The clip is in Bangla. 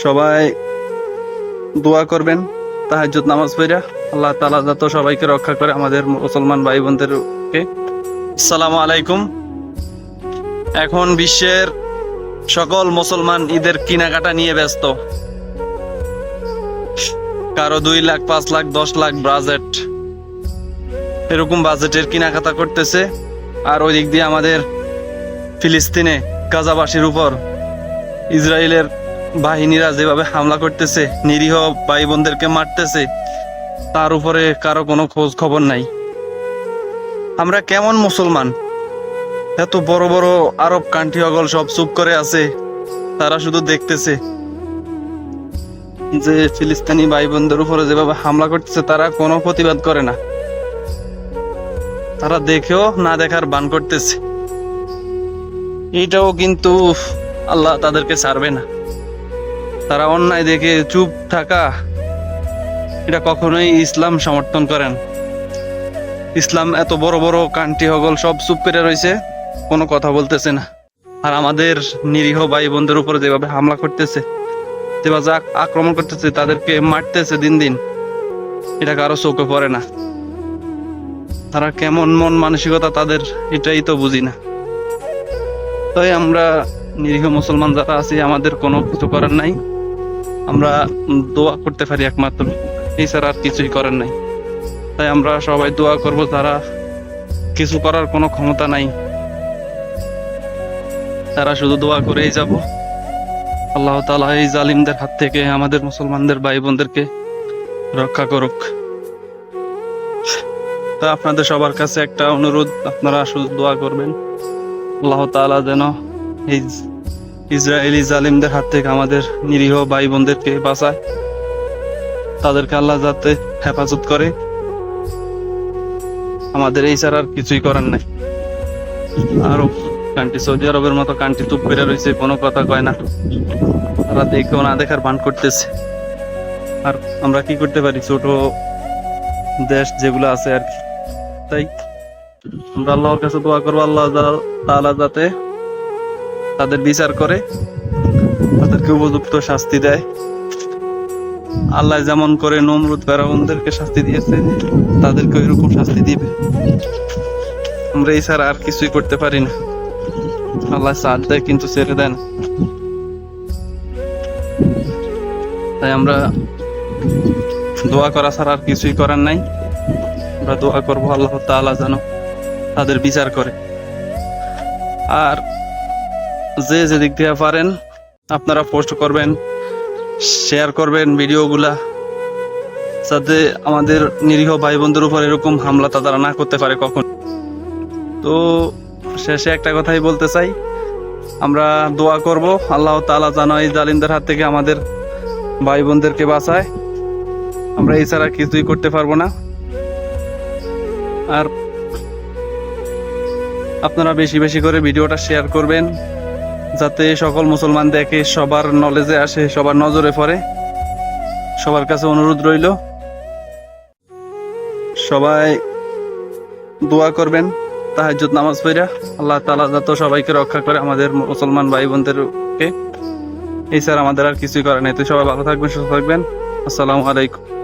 সবাই দোয়া করবেন তাহাজ্জুদ নামাজ পড়া আল্লাহ তাআলা যত সবাইকে রক্ষা করে আমাদের মুসলমান ভাই বোনদেরকে। আসসালামু আলাইকুম। এখন বিশ্বের সকল মুসলমান ঈদের কেনাকাটা নিয়ে ব্যস্ত। কারো 2 লাখ, 5 লাখ, 10 লাখ বাজেট, এরকম বাজেটের কেনাকাটা করতেছে। আর ওই দিক দিয়ে আমাদের ফিলিস্তিনে গাজাবাসীর উপর ইসরায়েলের বাহিনীরা যেভাবে হামলা করতেছে, নিরীহ ভাই বোনদেরকে মারতেছে, তার উপরে কারো কোনো খোঁজ খবর নাই। আমরা কেমন মুসলমান? এত বড় বড় আরব কান্ট্রি অগল সব চুপ করে আছে, তারা শুধু দেখতেছে যে ফিলিস্তিনি ভাই বোনদের উপরে যেভাবে হামলা করতেছে, তারা কোনো প্রতিবাদ করে না। তারা দেখেও না দেখার বান করতেছে। এটাও কিন্তু আল্লাহ তাদেরকে ছাড়বে না। তারা অন্যায় দেখে চুপ থাকা, এটা কখনোই ইসলাম সমর্থন করেন। ইসলাম এত বড় বড় কান্ট্রি হগল সব চুপ করে রয়েছে, কোনো কথা বলতেছে না। আর আমাদের নিরীহ ভাই বোনদের উপরে যেভাবে হামলা করতেছে, যেভাবে আক্রমণ করতেছে, তাদেরকে মারতেছে দিন দিন, এটা কারো চোখে পড়ে না। তারা কেমন মন মানসিকতা তাদের, এটাই তো বুঝি না। তাই আমরা নিরীহ মুসলমান যারা আছি, আমাদের কোনো কিছু করার নাই। আমরা দোয়া করতে পারি একমাত্র, এছাড়া আর কিছুই করার নাই। তাই আমরা সবাই দোয়া করব, যারা কিছু করার কোনো ক্ষমতা নাই, তারা শুধু দোয়া করেই যাব। আল্লাহ তাআলা এই জালিমদের হাত থেকে আমাদের মুসলমানদের ভাই বোনদেরকে রক্ষা করুক। তা আপনাদের সবার কাছে একটা অনুরোধ, আপনারা শুধু দোয়া করবেন আল্লাহ তাআলা যেন এই ইসরায়েলি জালিমদের হাত থেকে আমাদের নিরীহ ভাই বোনদেরকে বাঁচায়, তাদেরকে আল্লাহ যাতে হেফাজত করে। আমাদের এই ছাড়া আর কিছুই করার নাই। আরব কান্ট্রি, সৌদি আরবের মতো কান্ট্রি চুপ করে রয়েছে, কোনো কথা কয় না। তারা দেখেও না দেখার ভান করতেছে। আর আমরা কি করতে পারি? ছোট দেশ যেগুলো আছে আর কি। তাই আমরা আল্লাহর কাছে দোয়া করবো, আল্লাহ তাআলা যাতে তাদের বিচার করে, তাদেরকে উপযুক্ত শাস্তি দেয়। আল্লাহ যেমন করে নমরুদ ফেরাউনদেরকে শাস্তি দিয়েছে, তাদেরকে এরকম শাস্তি দিবে। আমরা এই ছাড়া আর কিছুই করতে পারি না। আল্লাহ সাথ দেয় কিন্তু ছেড়ে দেন। তাই আমরা দোয়া করা ছাড়া আর কিছুই করার নাই। আমরা দোয়া করবো আল্লাহ তাআলা যেন তাদের বিচার করে। আর যে যেদিক দিয়ে পারেন আপনারা পোস্ট করবেন, শেয়ার করবেন ভিডিওগুলা, যাতে আমাদের নিরীহ ভাই বোনদের উপর এরকম হামলা তারা না করতে পারে কখন। তো শেষে একটা কথাই বলতে চাই, আমরা দোয়া করব আল্লাহ তাআলা যেন এই জালিমদের হাত থেকে আমাদের ভাই বোনদেরকে বাঁচায়। আমরা এছাড়া কিছুই করতে পারবো না। আর আপনারা বেশি বেশি করে ভিডিওটা শেয়ার করবেন, যাতে সকল মুসলমান দেখে, সবার নলেজে আসে, সবার নজরে পড়ে। সবার কাছে অনুরোধ রইল, সবাই দোয়া করবেন তাহাজ্জুদ নামাজ পড়া আল্লাহ তাআলা যত সবাইকে রক্ষা করে আমাদের মুসলমান ভাই বোনদেরকে। এছাড়া আমাদের আর কিছুই করার নেই। তো সবাই ভালো থাকবেন, সুস্থ থাকবেন। আসসালামু আলাইকুম।